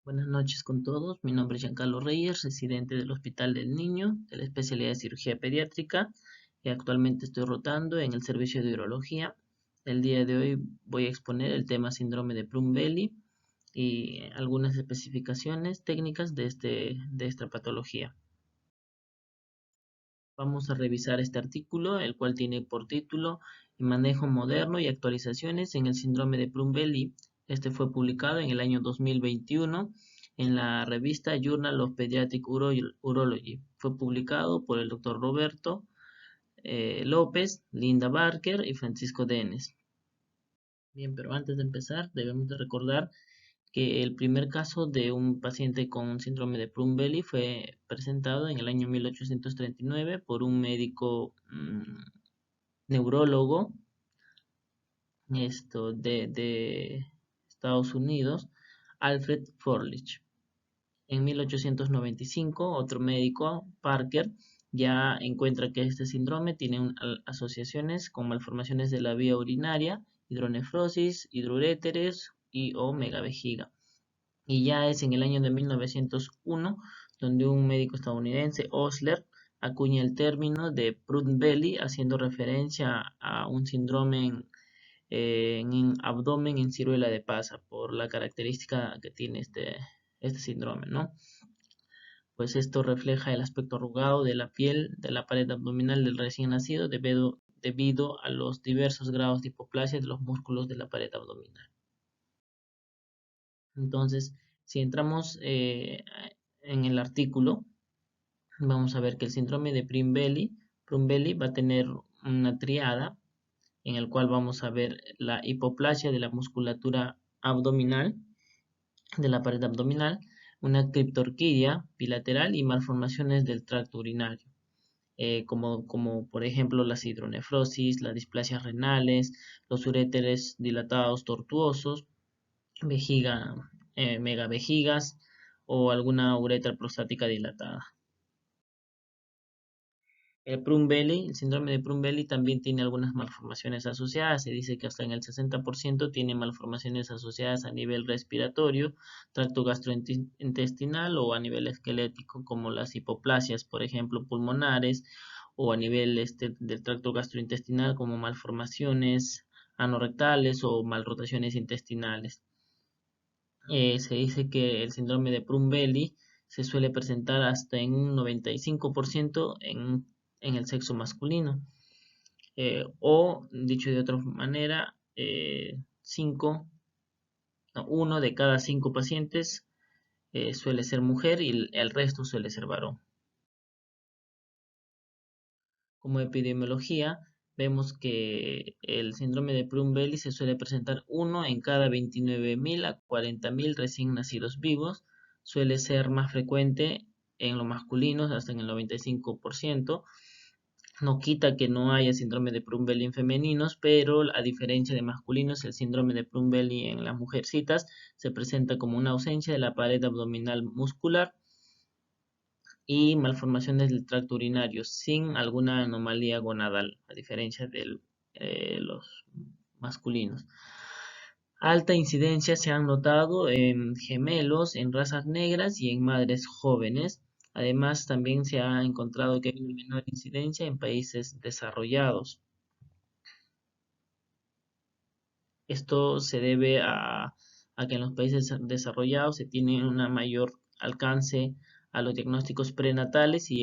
Buenas noches con todos. Mi nombre es Giancarlo Reyes, residente del Hospital del Niño, de la especialidad de cirugía pediátrica, y actualmente estoy rotando en el servicio de urología. El día de hoy voy a exponer el tema síndrome de Plum-Belly y algunas especificaciones técnicas de esta patología. Vamos a revisar este artículo, el cual tiene por título Manejo moderno y actualizaciones en el síndrome de Plum-Belly. Este fue publicado en el año 2021 en la revista Journal of Pediatric Urology. Fue publicado por el Dr. Roberto López, Linda Barker y Francisco Denes. Bien, pero antes de empezar, debemos de recordar que el primer caso de un paciente con síndrome de Plum-Belly fue presentado en el año 1839 por un médico neurólogo de Estados Unidos, Alfred Forlich. En 1895, otro médico, Parker, ya encuentra que este síndrome tiene asociaciones con malformaciones de la vía urinaria, hidronefrosis, hidruréteres y o megavejiga. Y ya es en el año de 1901 donde un médico estadounidense, Osler, acuña el término de Plum-Belly, haciendo referencia a un síndrome en abdomen en ciruela de pasa, por la característica que tiene este síndrome, ¿no? Pues esto refleja el aspecto arrugado de la piel de la pared abdominal del recién nacido debido a los diversos grados de hipoplasia de los músculos de la pared abdominal. Entonces, si entramos en el artículo, vamos a ver que el síndrome de Plum-Belly va a tener una triada en el cual vamos a ver la hipoplasia de la musculatura abdominal, de la pared abdominal, una criptorquidia bilateral y malformaciones del tracto urinario, como por ejemplo las hidronefrosis, las displasias renales, los uréteres dilatados tortuosos, vejiga, megavejigas o alguna uretra prostática dilatada. El síndrome de Plum-Belly también tiene algunas malformaciones asociadas. Se dice que hasta en el 60% tiene malformaciones asociadas a nivel respiratorio, tracto gastrointestinal o a nivel esquelético, como las hipoplasias, por ejemplo, pulmonares, o a nivel del tracto gastrointestinal, como malformaciones anorrectales o malrotaciones intestinales. Se dice que el síndrome de Plum-Belly se suele presentar hasta en un 95% en el sexo masculino. O, dicho de otra manera, 1 de cada 5 pacientes suele ser mujer y el resto suele ser varón. Como epidemiología, vemos que el síndrome de Plum-Belly se suele presentar 1 en cada 29.000 a 40.000 recién nacidos vivos. Suele ser más frecuente en los masculinos, hasta en el 95%. No quita que no haya síndrome de Plum-Belly en femeninos, pero a diferencia de masculinos, el síndrome de Plum-Belly en las mujercitas se presenta como una ausencia de la pared abdominal muscular y malformaciones del tracto urinario sin alguna anomalía gonadal, a diferencia de los masculinos. Alta incidencia se han notado en gemelos, en razas negras y en madres jóvenes. Además, también se ha encontrado que hay una menor incidencia en países desarrollados. Esto se debe a que en los países desarrollados se tiene un mayor alcance a los diagnósticos prenatales y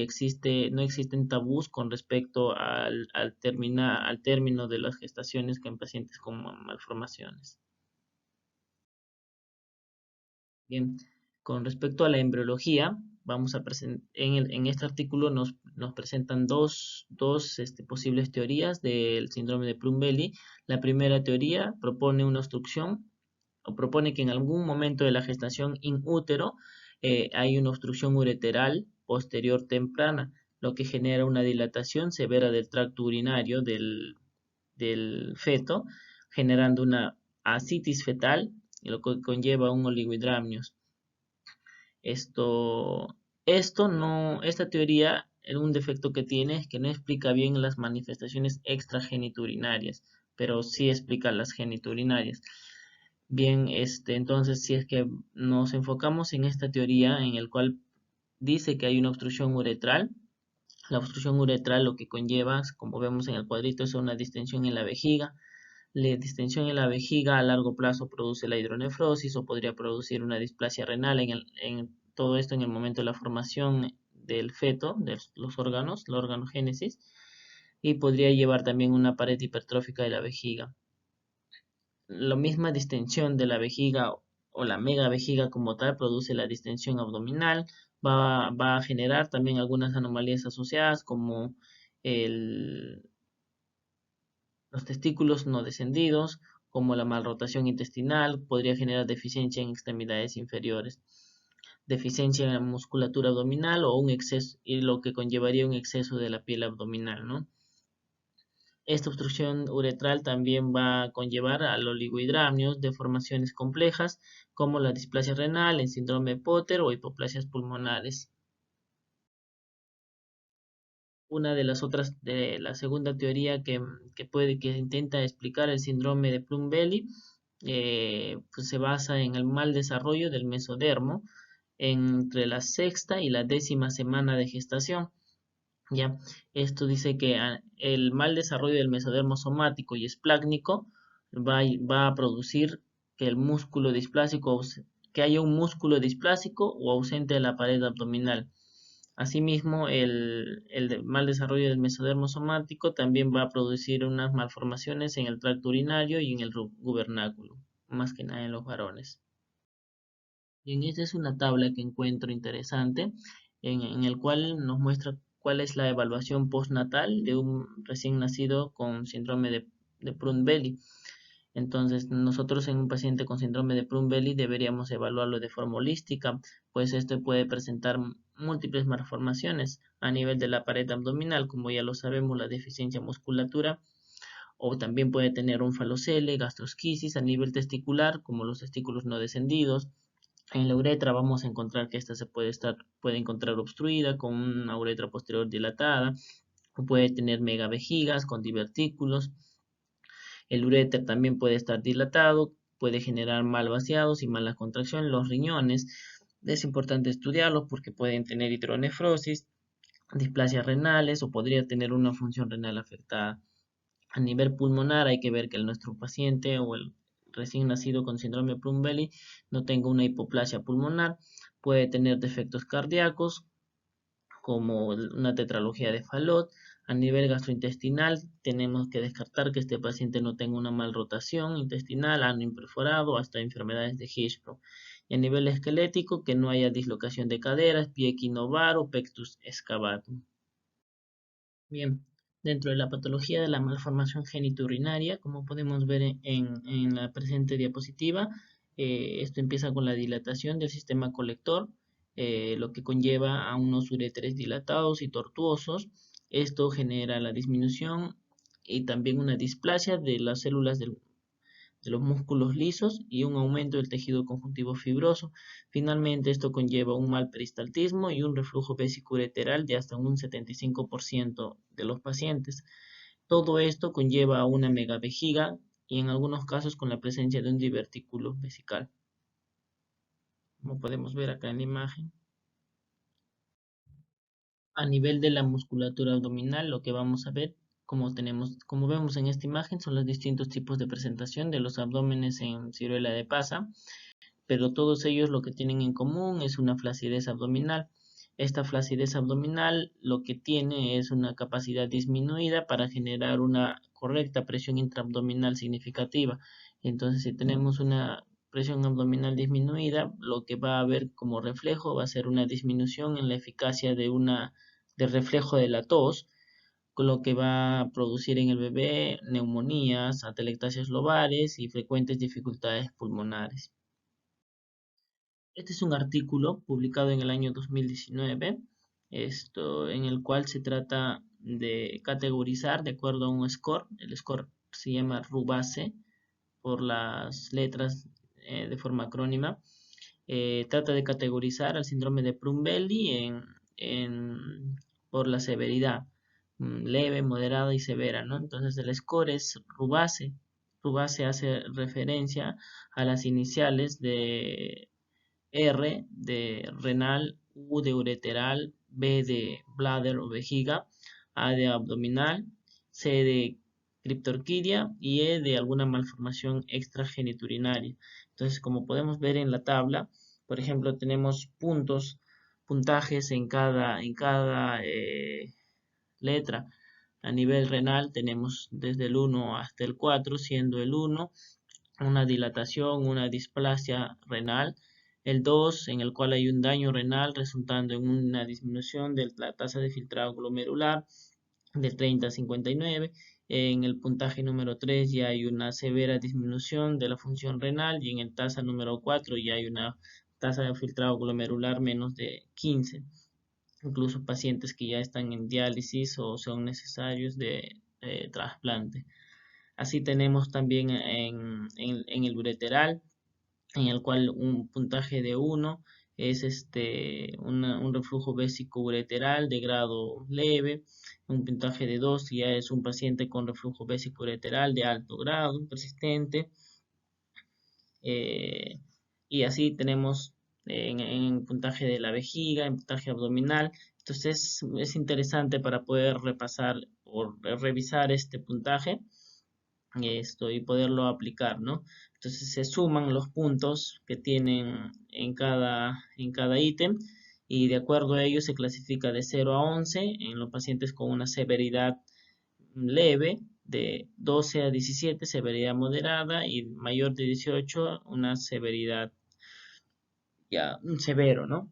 no existen tabús con respecto al término de las gestaciones en pacientes con malformaciones. Bien, con respecto a la embriología, vamos a en este artículo nos presentan dos posibles teorías del síndrome de Plum-Belly. La primera teoría propone una obstrucción o propone que en algún momento de la gestación in útero hay una obstrucción ureteral posterior temprana, lo que genera una dilatación severa del tracto urinario del feto, generando una ascitis fetal, lo que conlleva un oligohidramnios. Esta teoría, un defecto que tiene es que no explica bien las manifestaciones extrageniturinarias, pero sí explica las geniturinarias. Bien, entonces, si es que nos enfocamos en esta teoría en el cual dice que hay una obstrucción uretral, la obstrucción uretral lo que conlleva, como vemos en el cuadrito, es una distensión en la vejiga. La distensión en la vejiga a largo plazo produce la hidronefrosis o podría producir una displasia renal en todo esto en el momento de la formación del feto, de los órganos, la organogénesis, y podría llevar también una pared hipertrófica de la vejiga. La misma distensión de la vejiga o la megavejiga como tal produce la distensión abdominal, va a generar también algunas anomalías asociadas como el, los testículos no descendidos, como la malrotación intestinal, podría generar deficiencia en extremidades inferiores, deficiencia en la musculatura abdominal o un exceso, y lo que conllevaría un exceso de la piel abdominal, ¿no? Esta obstrucción uretral también va a conllevar al oligohidramnios, deformaciones complejas como la displasia renal, el síndrome de Potter o hipoplasias pulmonares. Una de las otras, de la segunda teoría que intenta explicar el síndrome de Plum-Belly, pues se basa en el mal desarrollo del mesodermo entre la sexta y la 10ª semana de gestación. Ya, esto dice que el mal desarrollo del mesodermo somático y esplácnico va a producir que el músculo displásico, que haya un músculo displásico o ausente de la pared abdominal. Asimismo, el mal desarrollo del mesodermo somático también va a producir unas malformaciones en el tracto urinario y en el gubernáculo, más que nada en los varones. Bien, esta es una tabla que encuentro interesante, en el cual nos muestra cuál es la evaluación postnatal de un recién nacido con síndrome de Prunbelly. Entonces, nosotros en un paciente con síndrome de Prunbelly deberíamos evaluarlo de forma holística, pues este puede presentar múltiples malformaciones a nivel de la pared abdominal, como ya lo sabemos, la deficiencia musculatura, o también puede tener un falocele, gastrosquisis a nivel testicular, como los testículos no descendidos. En la uretra vamos a encontrar que esta puede encontrar obstruida con una uretra posterior dilatada, o puede tener megavejigas con divertículos. El uréter también puede estar dilatado, puede generar mal vaciados y mala contracción. Los riñones es importante estudiarlos porque pueden tener hidronefrosis, displasias renales o podría tener una función renal afectada. A nivel pulmonar hay que ver que nuestro paciente o el recién nacido con síndrome de Plum-Belly no tenga una hipoplasia pulmonar, puede tener defectos cardíacos como una tetralogía de Fallot. A nivel gastrointestinal tenemos que descartar que este paciente no tenga una malrotación intestinal, ano imperforado, hasta enfermedades de Hirschsprung. Y a nivel esquelético que no haya dislocación de caderas, pie equinovar o pectus excavatum. Bien, dentro de la patología de la malformación genitourinaria, como podemos ver en la presente diapositiva, esto empieza con la dilatación del sistema colector, lo que conlleva a unos uréteres dilatados y tortuosos. Esto genera la disminución y también una displasia de las células de los músculos lisos y un aumento del tejido conjuntivo fibroso. Finalmente, esto conlleva un mal peristaltismo y un reflujo vesicureteral de hasta un 75% de los pacientes. Todo esto conlleva a una megavejiga y en algunos casos con la presencia de un divertículo vesical, como podemos ver acá en la imagen. A nivel de la musculatura abdominal, lo que vamos a ver, como vemos en esta imagen, son los distintos tipos de presentación de los abdómenes en ciruela de Pasa, pero todos ellos lo que tienen en común es una flacidez abdominal. Esta flacidez abdominal lo que tiene es una capacidad disminuida para generar una correcta presión intraabdominal significativa. Entonces, si tenemos una presión abdominal disminuida, lo que va a haber como reflejo va a ser una disminución en la eficacia de reflejo de la tos, con lo que va a producir en el bebé neumonías, atelectasias lobares y frecuentes dificultades pulmonares. Este es un artículo publicado en el año 2019, en el cual se trata de categorizar de acuerdo a un score. El score se llama RUBACE por las letras de forma acrónima. Trata de categorizar al síndrome de Plum-Belly por la severidad, leve, moderada y severa, ¿no? Entonces el score es RUBACE Rubase hace referencia a las iniciales de R de renal, U de ureteral, B de bladder o vejiga, A de abdominal, C de criptorquidia y E de alguna malformación extragenitourinaria. Entonces, como podemos ver en la tabla, por ejemplo, tenemos puntajes en cada letra. A nivel renal tenemos desde el 1 hasta el 4, siendo el 1 una dilatación, una displasia renal. El 2, en el cual hay un daño renal resultando en una disminución de la tasa de filtrado glomerular de 30 a 59. En el puntaje número 3 ya hay una severa disminución de la función renal y en el tasa número 4 ya hay una tasa de filtrado glomerular menos de 15. Incluso pacientes que ya están en diálisis o son necesarios de trasplante. Así tenemos también en el ureteral, en el cual un puntaje de 1 es un reflujo vésico ureteral de grado leve. Un puntaje de 2 ya es un paciente con reflujo vésico ureteral de alto grado, persistente. eh, y así tenemos en puntaje de la vejiga, en puntaje abdominal. Entonces es interesante para poder repasar o revisar este puntaje y poderlo aplicar, ¿no? Entonces se suman los puntos que tienen en cada ítem y de acuerdo a ello se clasifica de 0 a 11 en los pacientes con una severidad leve, de 12 a 17 severidad moderada y mayor de 18 una severidad ya un severo, ¿no?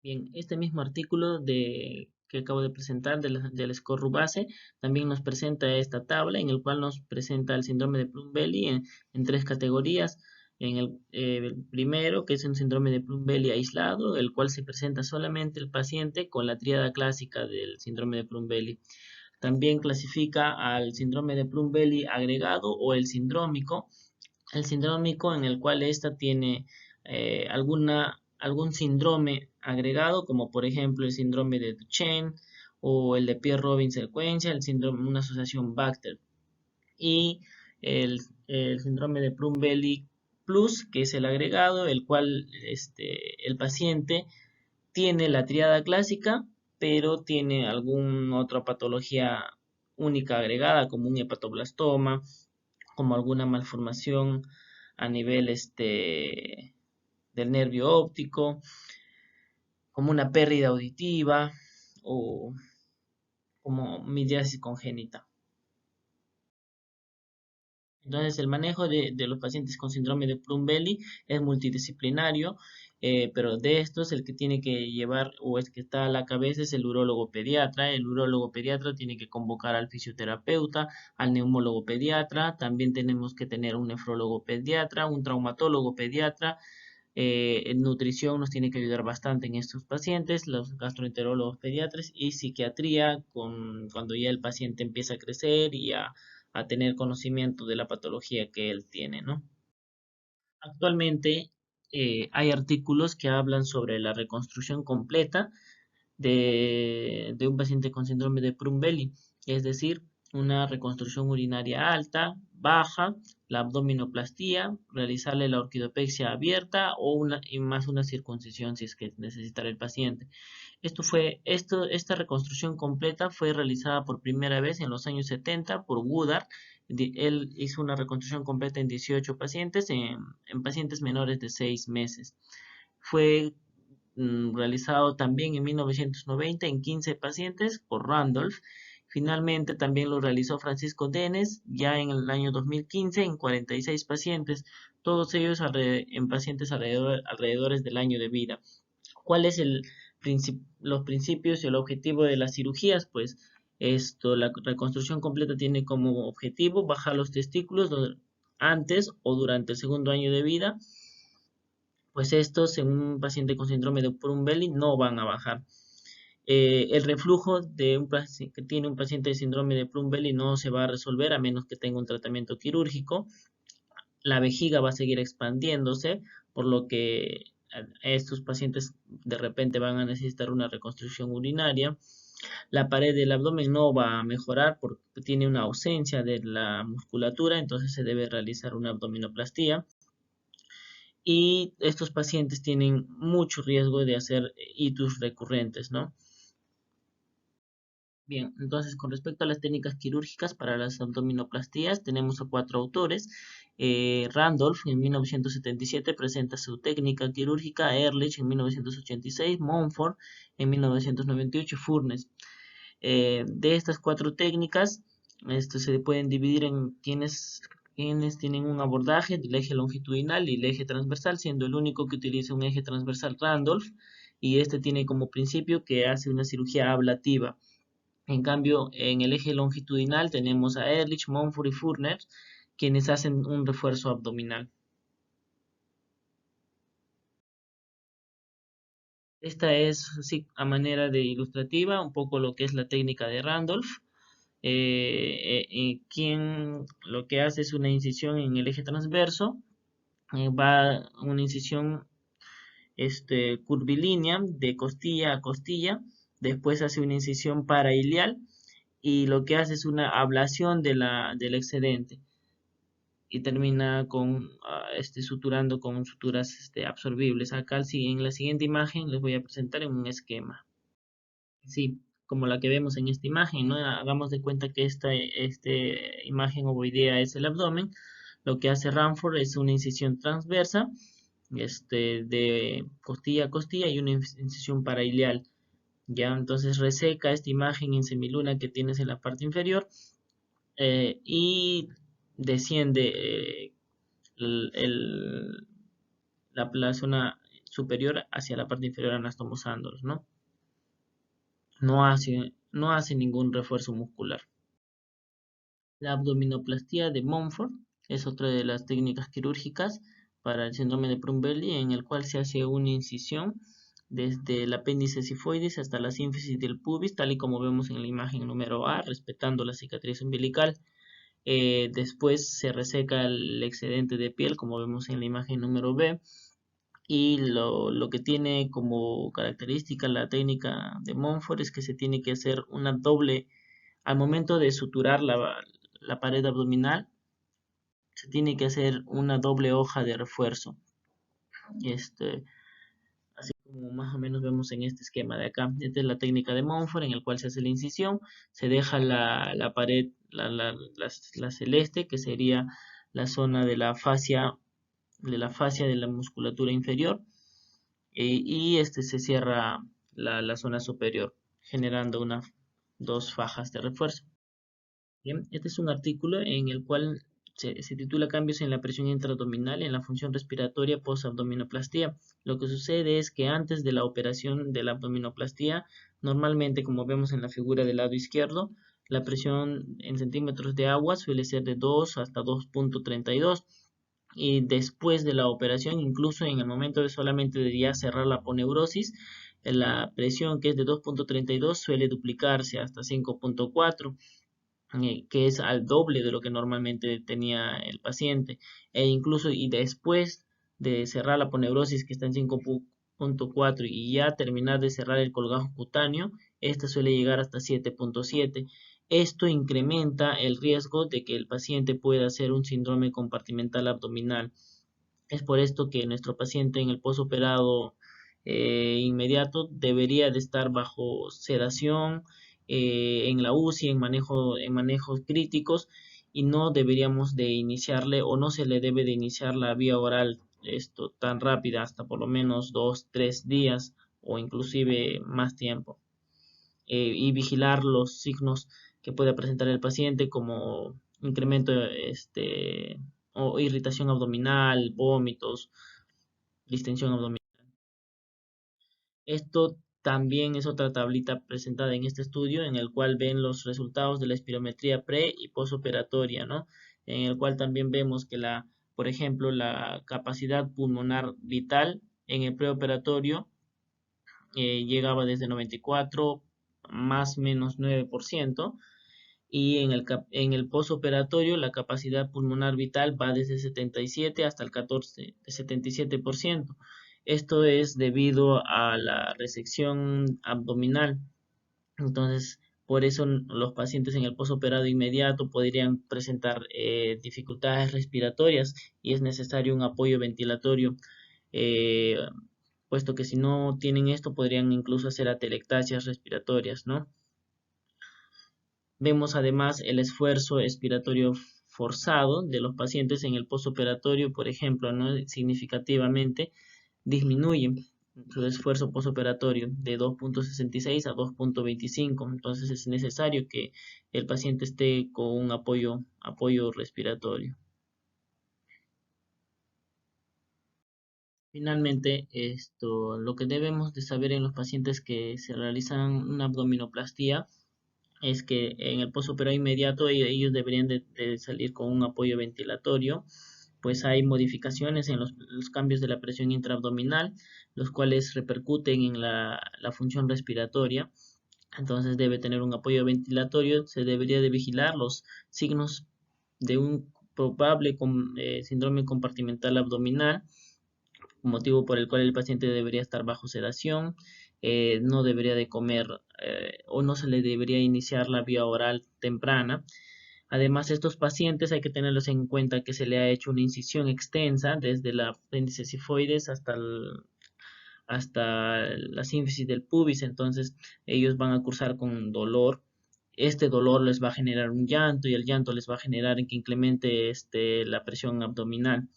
Bien, este mismo artículo que acabo de presentar del score Rubase también nos presenta esta tabla en el cual nos presenta el síndrome de Plum-Belly en tres categorías. En el primero, que es un síndrome de Plum-Belly aislado, el cual se presenta solamente el paciente con la tríada clásica del síndrome de Plum-Belly. También clasifica al síndrome de Plum-Belly agregado o el sindrómico. El sindrómico en el cual ésta tiene algún síndrome agregado, como por ejemplo el síndrome de Duchenne o el de Pierre-Robin secuencia, el síndrome, una asociación Bacter. Y el síndrome de Plum-Belly Plus, que es el agregado, el cual el paciente tiene la triada clásica, pero tiene alguna otra patología única agregada, como un hepatoblastoma, como alguna malformación a nivel del nervio óptico, como una pérdida auditiva o como midriasis congénita. Entonces, el manejo de los pacientes con síndrome de Plum-Belly es multidisciplinario, pero de estos el que tiene que llevar o es que está a la cabeza es el urólogo pediatra. El urólogo pediatra tiene que convocar al fisioterapeuta, al neumólogo pediatra. También tenemos que tener un nefrólogo pediatra, un traumatólogo pediatra. En nutrición nos tiene que ayudar bastante en estos pacientes, los gastroenterólogos pediatras y psiquiatría cuando ya el paciente empieza a crecer y a tener conocimiento de la patología que él tiene, ¿no? Actualmente hay artículos que hablan sobre la reconstrucción completa de un paciente con síndrome de Plum-Belly, es decir, una reconstrucción urinaria alta, baja, la abdominoplastía, realizarle la orquidopexia abierta y más una circuncisión si es que necesitara el paciente. Esta reconstrucción completa fue realizada por primera vez en los años 70 por Woodard. Él hizo una reconstrucción completa en 18 pacientes, en pacientes menores de 6 meses. Fue realizado también en 1990 en 15 pacientes por Randolph. Finalmente también lo realizó Francisco Denes ya en el año 2015 en 46 pacientes, todos ellos en pacientes alrededores del año de vida. ¿Cuál es los principios y el objetivo de las cirugías? Pues la reconstrucción completa tiene como objetivo bajar los testículos antes o durante el segundo año de vida, pues estos en un paciente con síndrome de Plum-Belly no van a bajar. El reflujo que tiene un paciente de síndrome de Plum-Belly no se va a resolver a menos que tenga un tratamiento quirúrgico. La vejiga va a seguir expandiéndose, por lo que estos pacientes de repente van a necesitar una reconstrucción urinaria. La pared del abdomen no va a mejorar porque tiene una ausencia de la musculatura, entonces se debe realizar una abdominoplastía. Y estos pacientes tienen mucho riesgo de hacer itus recurrentes, ¿no? Bien, entonces con respecto a las técnicas quirúrgicas para las abdominoplastías, tenemos a cuatro autores. Randolph en 1977 presenta su técnica quirúrgica, Ehrlich en 1986, Montfort en 1998, Furness. De estas cuatro técnicas, se pueden dividir en quienes tienen un abordaje del eje longitudinal y el eje transversal, siendo el único que utiliza un eje transversal Randolph, y este tiene como principio que hace una cirugía ablativa. En cambio, en el eje longitudinal tenemos a Ehrlich, Montfort y Furner, quienes hacen un refuerzo abdominal. Esta es, así, a manera de ilustrativa, un poco lo que es la técnica de Randolph. Quien lo que hace es una incisión en el eje transverso, va una incisión curvilínea de costilla a costilla, después hace una incisión parailial y lo que hace es una ablación del excedente y termina con suturando con suturas absorbibles. Acá en la siguiente imagen les voy a presentar en un esquema. Sí, como la que vemos en esta imagen, ¿no? Hagamos de cuenta que esta imagen ovoidea es el abdomen. Lo que hace Ranford es una incisión transversa, de costilla a costilla y una incisión parailial. Ya, entonces reseca esta imagen en semiluna que tienes en la parte inferior y desciende el- el- la zona superior hacia la parte inferior anastomosándolos, ¿no? No hace ningún refuerzo muscular. La abdominoplastía de Montfort es otra de las técnicas quirúrgicas para el síndrome de Prunbelli, en el cual se hace una incisión desde el apéndice sifoides hasta la sínfisis del pubis, tal y como vemos en la imagen número A, respetando la cicatriz umbilical. Después se reseca el excedente de piel, como vemos en la imagen número B. Y lo que tiene como característica la técnica de Montfort es que se tiene que hacer una doble, al momento de suturar la pared abdominal, se tiene que hacer una doble hoja de refuerzo. Este, Así como más o menos vemos en este esquema de acá. Esta es la técnica de Montfort en el cual se hace la incisión, se deja la pared, la celeste, que sería la zona de la musculatura inferior, y se cierra la zona superior, generando dos fajas de refuerzo. Bien, este es un artículo en el cual se titula Cambios en la presión intraabdominal en la función respiratoria post-abdominoplastía. Lo que sucede es que antes de la operación de la abdominoplastía, normalmente, como vemos en la figura del lado izquierdo, la presión en centímetros de agua suele ser de 2 hasta 2.32. Y después de la operación, incluso en el momento de solamente de ya cerrar la aponeurosis, la presión que es de 2.32 suele duplicarse hasta 5.4, que es al doble de lo que normalmente tenía el paciente. E incluso y después de cerrar la aponeurosis, que está en 5.4, y ya terminar de cerrar el colgajo cutáneo, esta suele llegar hasta 7.7. Esto incrementa el riesgo de que el paciente pueda hacer un síndrome compartimental abdominal. Es por esto que nuestro paciente en el posoperado inmediato debería de estar bajo sedación, en la UCI, en manejos críticos, y no deberíamos de iniciarle o no se le debe de iniciar la vía oral tan rápida, hasta por lo menos 2, 3 días o inclusive más tiempo. Y vigilar los signos que pueda presentar el paciente, como incremento o irritación abdominal, vómitos, distensión abdominal. Esto también es otra tablita presentada en este estudio, en el cual ven los resultados de la espirometría pre y posoperatoria, ¿no? En el cual también vemos que por ejemplo, la capacidad pulmonar vital en el preoperatorio llegaba desde 94 más menos 9%, y en el posoperatorio la capacidad pulmonar vital va desde 77 hasta el 77%. Esto es debido a la resección abdominal. Entonces, por eso los pacientes en el posoperado inmediato podrían presentar dificultades respiratorias y es necesario un apoyo ventilatorio, eh, puesto que si no tienen esto podrían incluso hacer atelectasias respiratorias, ¿no? Vemos además el esfuerzo expiratorio forzado de los pacientes en el posoperatorio, por ejemplo, ¿no? Significativamente disminuye su esfuerzo posoperatorio de 2.66 a 2.25. Entonces es necesario que el paciente esté con un apoyo respiratorio. Finalmente, lo que debemos de saber en los pacientes que se realizan una abdominoplastía es que en el posoperatorio inmediato ellos deberían de salir con un apoyo ventilatorio, pues hay modificaciones en los cambios de la presión intraabdominal, los cuales repercuten en la función respiratoria. Entonces debe tener un apoyo ventilatorio, se debería de vigilar los signos de un probable síndrome compartimental abdominal, motivo por el cual el paciente debería estar bajo sedación, no debería de comer o no se le debería iniciar la vía oral temprana. Además, estos pacientes hay que tenerlos en cuenta que se le ha hecho una incisión extensa desde la apéndice sifoides hasta la sínfisis del pubis, entonces ellos van a cursar con dolor. Este dolor les va a generar un llanto y el llanto les va a generar que incremente la presión abdominal.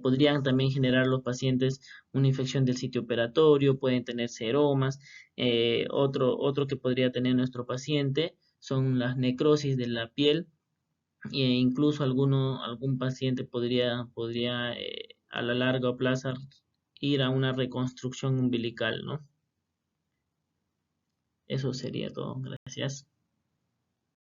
Podrían también generar los pacientes una infección del sitio operatorio, pueden tener seromas. Otro que podría tener nuestro paciente son las necrosis de la piel e incluso algún paciente podría a la larga plazo ir a una reconstrucción umbilical, ¿no? Eso sería todo. Gracias.